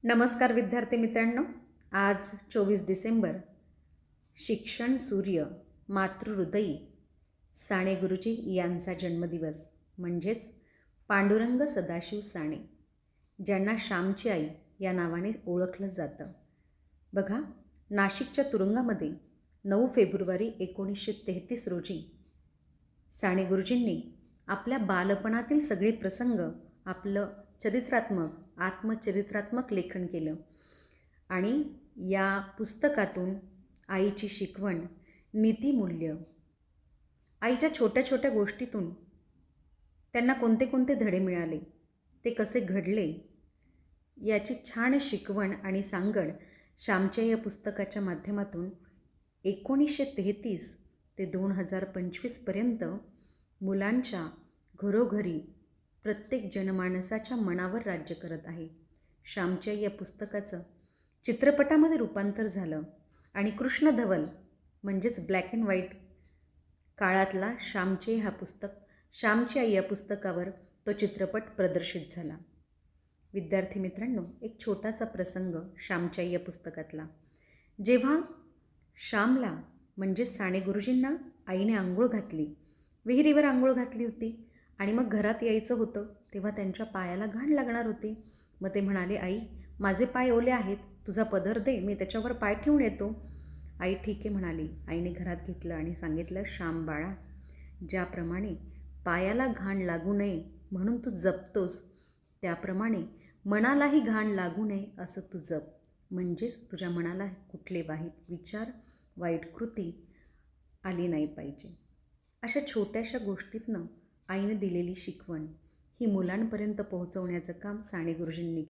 नमस्कार विद्यार्थी मित्रांनो. आज 24 डिसेंबर शिक्षण सूर्य मातृहृदयी साने गुरुजी यांचा जन्मदिवस म्हणजेच पांडुरंग सदाशिव साने, ज्यांना श्यामची आई या नावाने ओळखलं जातं. बघा, नाशिकच्या तुरुंगामध्ये 9 फेब्रुवारी 1933 रोजी साने गुरुजींनी आपल्या बालपणातील सगळे प्रसंग आपलं आत्मचरित्रात्मक लेखन केलं आणि या पुस्तकातून आईची शिकवण, नीतिमूल्य, आईच्या छोट्या छोट्या गोष्टीतून त्यांना कोणते कोणते धडे मिळाले, ते कसे घडले, याची छान शिकवण आणि सांगड श्यामच्या या पुस्तकाच्या माध्यमातून 1933 ते 2025पर्यंत मुलांच्या घरोघरी प्रत्येक जनमानसाच्या मनावर राज्य करत आहे. श्यामच्या या पुस्तकाचं चित्रपटामध्ये रूपांतर झालं आणि कृष्णधवल म्हणजेच ब्लॅक अँड व्हाईट काळातला श्यामची आई या पुस्तकावर तो चित्रपट प्रदर्शित झाला. विद्यार्थी मित्रांनो, एक छोटासा प्रसंग श्यामच्या आई या पुस्तकातला. जेव्हा श्यामला म्हणजेच साने गुरुजींना आईने आंघोळ घातली, विहिरीवर आंघोळ घातली होती आणि मग घरात यायचं होतं, तेव्हा त्यांच्या पायाला घाण लागणार होती. मग ते म्हणाले, आई माझे पाय ओले आहेत, तुझा पदर दे, मी त्याच्यावर पाय ठेवून येतो. आई ठीक आहे म्हणाली. आईने घरात घेतलं आणि सांगितलं, श्याम बाळा, ज्याप्रमाणे पायाला घाण लागू नये म्हणून तू जपतोस, त्याप्रमाणे मनालाही घाण लागू नये असं तू जप. म्हणजेच तुझ्या मनाला कुठले वाईट विचार, वाईट कृती आली नाही पाहिजे. अशा छोट्याशा गोष्टीतनं आईने दिलेली शिकवण ही मुलांपर्यंत पोहोचवण्याचं काम साने गुरुजींनी